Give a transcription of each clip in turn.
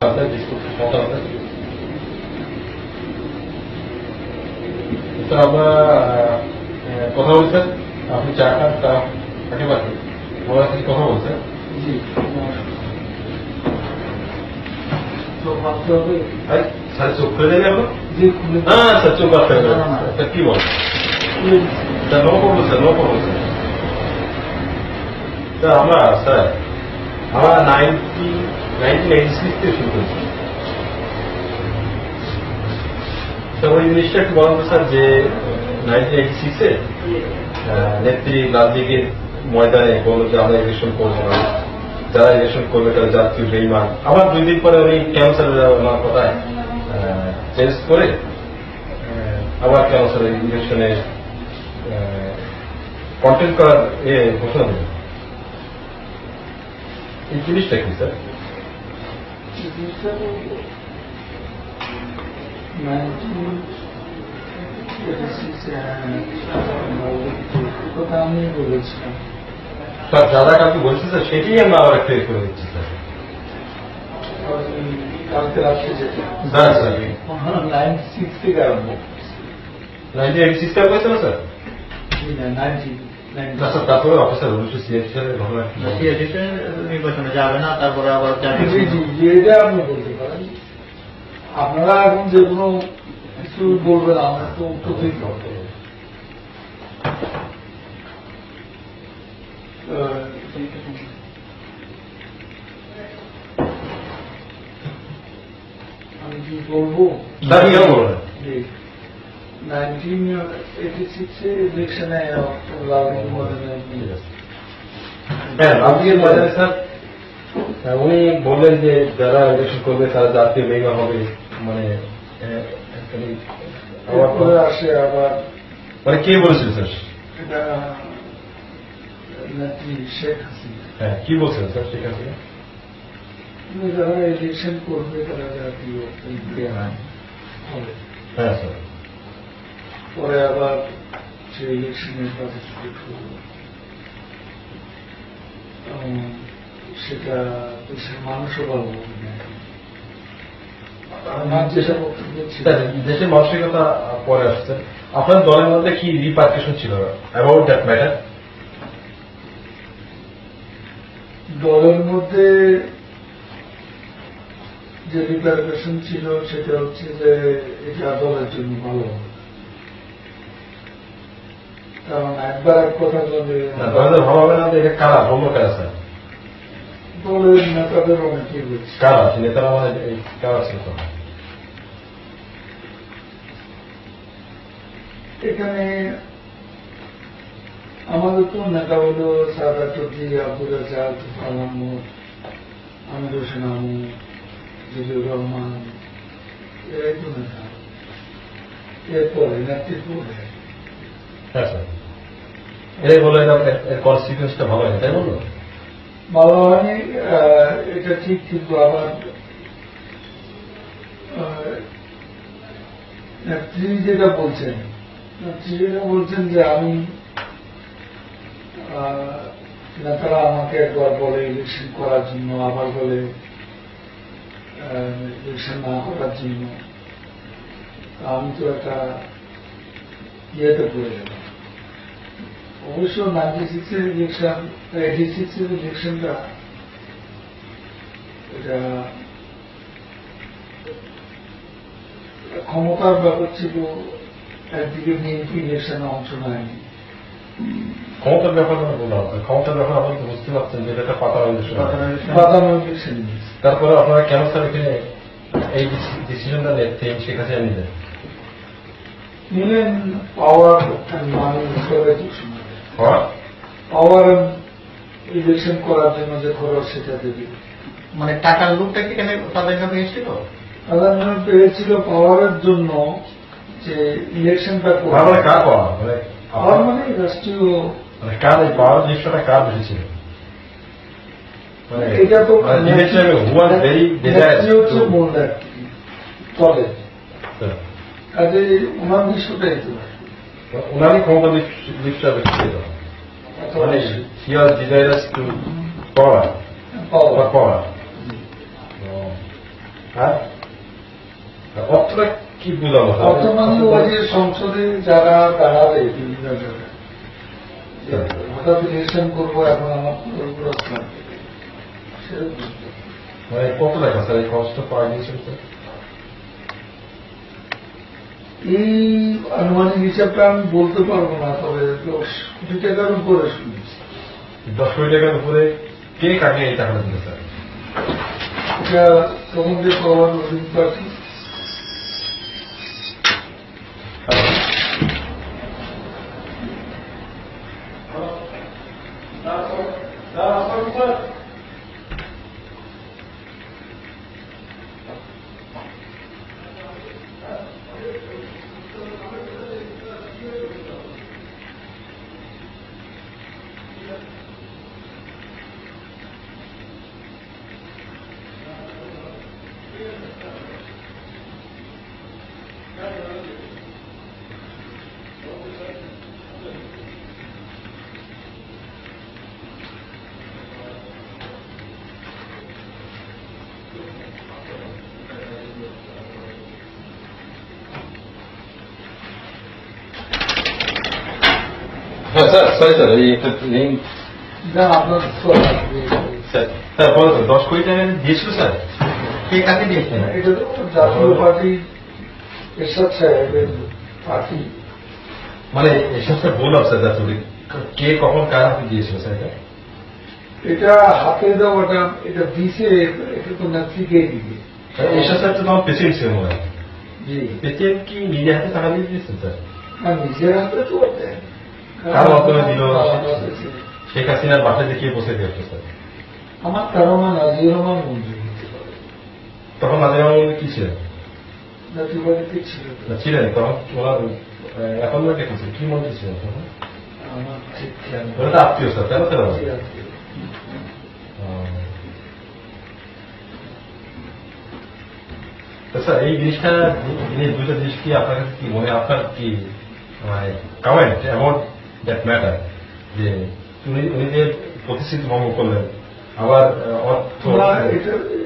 আপনার ডিসকাস কথা হবে তো আমরা কথা বলছেন আপনি চা খান তা থাকে বাকি ওরা কিছু কথা বলছেন জি চোখ বাঁধতে হবে স্যার চোখ খুলে দেবে আমরা জি খুলে হ্যাঁ স্যার চোখ বাঁধতে হবে স্যার কি বল sir no problem sir no problem sir আমরা স্যার আমরা 1986 থেকে শুরু করেছি স্যার ওই জিনিসটা একটু বলেন তো স্যার যে 1986-এ নেত্রী লাল দিঘির ময়দানে বলল যে আমরা ইলেকশন করবো না, যারা ইলেকশন করবে তারা জাতীয় বেইমান। আবার 2 দিন পরে উনি কেন স্যার ওনার কথায় চেঞ্জ করে আবার কেন স্যার ইলেকশনে কন্টেন্ট করার ঘোষণা দেবেন। এই জিনিসটা কি স্যার? কথা আমি বলেছিলাম স্যার যারা কালকে বলছে স্যার সেটাই আমরা আবার একটা করে দিচ্ছি স্যার। কালকে রাত্রে যেতে স্যার স্যার 96 থেকে আরম্ভ 1986 থেকে বলছে না স্যার? না স্যার তারপরে অফিসার অবশ্যই সিএসএর ঘটনা নির্বাচনে যাবে না, তারপরে আবার এটা আপনি বলতে পারেন। আপনারা এখন যে কোনো কিছু বলবেন আমরা তো উত্তর দিতে হবে। আমি কি বলবো? স্যার কেন বলবেন? 1986-এ ইলেকশনে হ্যাঁ রাজনীতির ময়দানে স্যার উনি বললেন যে যারা ইলেকশন করবে তারা জাতীয় বেইমান হবে, মানে আসে আবার মানে কে বলেছিল স্যার? এটা নেত্রী শেখ হাসিনা। হ্যাঁ কি বলছেন স্যার শেখ হাসিনা? যারা ইলেকশন করবে তারা জাতীয় বেইমান হবে। হ্যাঁ স্যার পরে আবার সে ইলেকশনের পার্টিসিপেট করবে, সেটা দেশের মানুষও পাবো আমার যেটা বক্তব্য ছিল। দেশের মানসিকতা পরে আসছে। আপনার দলের মধ্যে কি রিপার্কেশন ছিল অ্যাবাউট দ্যাট ম্যাটার? দলের মধ্যে যে রিপার্কেশন ছিল সেটা হচ্ছে যে এটা দলের জন্য ভালো হবে, কারণ একবার এক কথা বলে দলের ভালো হবে না। এটা কারা বললো কারা স্যার? দলের নেতাদের অনেকেই বলছে। কারা নেতারা আমাদের কারা ছিল? এখানে আমাদের তো নেতা হল সাদা চৌধুরী, আব্দুল রাজাক, তুফান আহমদ, আমির হোসেন আমু, জিলুর রহমান, এরাই তো নেতা। এরপরে নেতৃত্ব হ্যাঁ স্যার এটাই বললো এর কনসিকুয়েন্সটা ভালো হয় তাই বললো? ভালো হয়নি এটা ঠিক, কিন্তু আবার নেত্রী যেটা বলছেন যে আমি নেতারা আমাকে একবার বলে ইলেকশন করার জন্য, আবার বলে ইলেকশন না করার জন্য, আমি তো একটা ইয়েতে পড়ে গেলাম। অবশ্য 96-এর ইলেকশন 86-এর ইলেকশনটা এটা ক্ষমতার ব্যাপার ছিল, একদিকে বিএনপি ইলেকশনে অংশ নেয়নি। ক্ষমতার ব্যাপারে বলা হবে, ক্ষমতার ব্যাপারে আপনি তো বুঝতে পারছেন যে এটা পাতানো ইলেকশন। তারপরে আপনারা কেন স্যার এখানে এই ডিসিশনটা নিলেন শেখ হাসিনা নিলেন? পাওয়ার মানি পাওয়ার ইলেকশন করার জন্য যে খরচ সেটা দেবে, মানে টাকার লোকটা কি এখানে প্রাধান্য পেয়েছিল? প্রাধান্য পেয়েছিল পাওয়ারের জন্য, যে ইলেকশনটা কার পাওয়ার মানে রাষ্ট্রীয় কার এই পাওয়ার জিনিসটা কার বেশি? এটা তো হচ্ছে মূল তবে কাজে ওনার বিষয়টাই তো ওনারই ক্ষমতা লিস্টটা বেশি ছিল, মানে he was desirous to power. আর অর্থটা কি বুঝলাম না, স্যার? বর্তমানে ওই যে সংসদে যারা দাঁড়াবে বিভিন্ন জায়গায় হঠাৎ ইলেকশন করবো এখন আমার খরচ লাগবে সেরকম। মানে কত টাকা স্যার এই খরচটা পাওয়া গিয়েছিল স্যার? এই আনুমানিক হিসাবটা আমি বলতে পারবো না, তবে 10 কোটি টাকার উপরে শুনেছি। 10 কোটি টাকার উপরে কে কাকে এই টাকাটা দিল স্যার? এটা তোমাদের পাওয়ার অধীন প্রার্থী হ্যাঁ স্যার, সরি স্যার, এই একটা লিঙ্ক না আপনার স্যার, স্যার বলো স্যার, 10 কোটি টাকা দিয়েছিল স্যার? কে কাকে দিয়েছেন? এটা তো জাতীয় পার্টি এরশাদ সাহেবের পার্টি। মানে এসব স্যার বললাম স্যার, জাতীয় কে কখন কার হাতে দিয়েছিল স্যার এটা? এটা হাতে দেওয়াটা এটা দিছে, এটা তো নেত্রীকে দিবে। এসব স্যার তো তোমার প্রেসিডেন্ট ছিল মনে হয়। জি, প্রেসিডেন্ট কি নিজের হাতে টাকা দিয়ে দিয়েছেন স্যার? আর নিজের হাতে তো দেন। কার মাধ্যমে দিল? শেখ হাসিনার বাসায় দেখিয়ে বসে দিয়েছে স্যার। আমার ধারণা নাজির রহমান মন্ত্রী হতে পারে, তখন নাজির রহমান কি ছিলেন? জাতীয় পার্টিতে ছিল তো। না, ছিলেন তখন ওনার এখন না কে ছিলেন, কি মন্ত্রী ছিলেন তখন? আমার ঠিক খেয়াল নেই। ওরা তো আত্মীয় স্যার, তাই না স্যার? জি, আত্মীয়। স্যার এই জিনিসটা, এই দুটো জিনিস কি আপনার কাছে কি মনে, আপনার কি মানে কমেন্ট অ্যাবাউট দ্যাট ম্যাটার, যে উনি যে প্রতিশ্রুতি ভঙ্গ করলেন, আবার অর্থ না,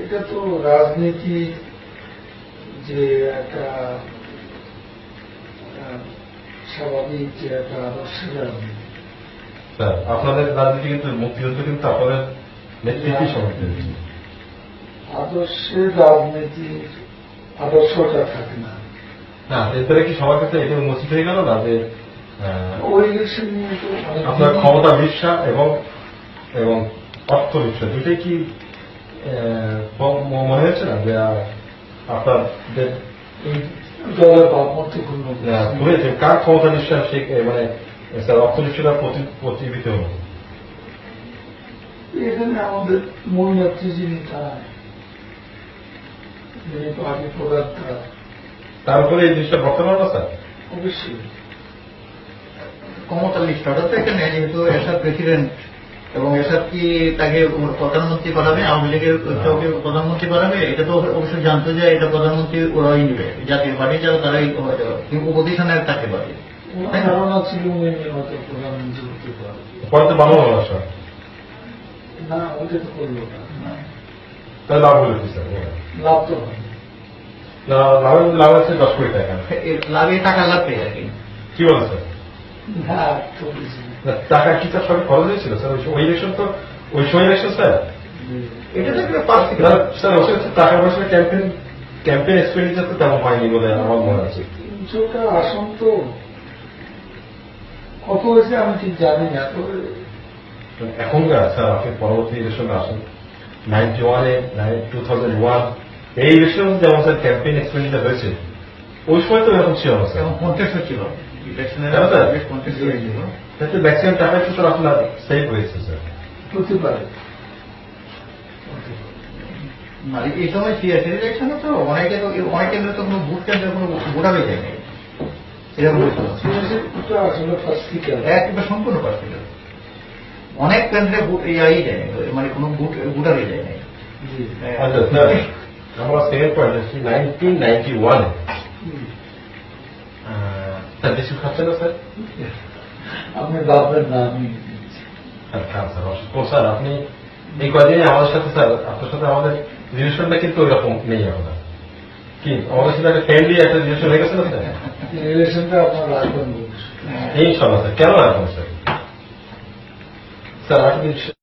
এটা তো রাজনীতি যে একটা স্বাভাবিক যে একটা আদর্শের রাজনীতি। স্যার আপনাদের রাজনীতি কিন্তু মুক্তিযুদ্ধ কিন্তু আপনাদের নেতৃত্বেই সমর্থিত হয়েছে। আদর্শের রাজনীতির আদর্শটা থাকে না। না, এরপরে কি সবার কাছে এটা উন্মোচিত হয়ে গেল না যে ওই ইলেকশন নিয়ে তো আপনার ক্ষমতা বিশ্বাস এবং এবং অর্থ বিশ্বাস দুটোই কি মনে হচ্ছে না যে আপনাদের এই দলের ভাবমূর্তিপূর্ণ হয়েছে কার ক্ষমতা বিশ্বাস সে মানে স্যার অর্থ বিশ্বাসটা প্রতিবিত হল? এখানে আমাদের মূল নেত্রী যিনি যিনি পার্টি প্রধান তার উপরে এই জিনিসটা করতে পারবো স্যার? অবশ্যই ক্ষমতার লিস্টটা তো এখানে, যেহেতু এরশাদ প্রেসিডেন্ট এবং এরশাদ কি তাকে প্রধানমন্ত্রী বানাবে, আওয়ামী লীগের কেউকে প্রধানমন্ত্রী বানাবে, এটা তো অবশ্যই জানতো যে এটা প্রধানমন্ত্রী ওরাই নেবে, জাতীয় পার্টি যারা তারাই হয়তো, কিন্তু উপদেশনের তাকে পারে। ধারণা ছিল উনি হয়তো প্রধানমন্ত্রী হতে পারে। পরে তো বাংলা হলো স্যার, না, ওইটা তো করলো না। তাহলে লাভ হলো কি স্যার? লাভ তো হয় না, লাভ হচ্ছে 10 কোটি টাকা। লাভে টাকা লাভ পেয়ে আর কি। কি বলে স্যার? না, তো কিছু না। টাকা কি তার সঙ্গে খরচ হয়েছিল স্যার? ওই ইলেকশন তো ওই সময় ইলেকশন স্যার, এটা তো একটা পার্টি। স্যার ওই টাকা পয়সা ক্যাম্পেইন এক্সপেন্ডিচার তো তেমন হয়নি বলে আমার মনে আছে। 300টা আসন তো কত হয়েছে আমি ঠিক জানি না, তবে এখনকার স্যার আপনি পরবর্তী ইলেকশনে আসেন 91-এ 2001 এই ইলেকশন যেমন স্যার ক্যাম্পেইন এক্সপেন্ডিচার হয়েছে, ওই সময় তো এরকম ছিল না স্যার। এবং কন্টেস্ট হচ্ছিল ইলেকশনের, হ্যাঁ, স্যার। কন্টেস্ট হয়েছিল। তাতে ম্যাক্সিমাম টাকা তো স্যার আপনার সেভ হয়েছে স্যার। হতে পারে। না, এই সময় সিএসি ইলেকশনে তো অনেক কেন্দ্রে তো কোনো ভোট কেন্দ্রে কোনো ভোটারই যায়নি, এরকম হয়েছিল। ওটা আসলে ফার্স্টিক্যাল একেবারে সম্পূর্ণ পার্সেন্ট অনেক কেন্দ্রে ইয়াই যায় না, মানে কোনো ভোটারই যায় নাই। আচ্ছা স্যার, আমার সেকেন্ড পয়েন্ট হচ্ছে 1991-এ স্যার বেশি খাচ্ছে না স্যার? আপনি ভাববেন না আমি স্যার আপনি এই কয়দিনে আমাদের সাথে স্যার, আপনার সাথে আমাদের রিলেশনটা কিন্তু ওই রকম নেই এখন। কি আমাদের সাথে একটা ফ্রেন্ডলি একটা রিলেশন হয়ে গেছে না স্যার? রিলেশনটা আপনার রাখবেন বলছি। ইনশাল্লাহ স্যার, কেন রাখবো স্যার? স্যার আপনি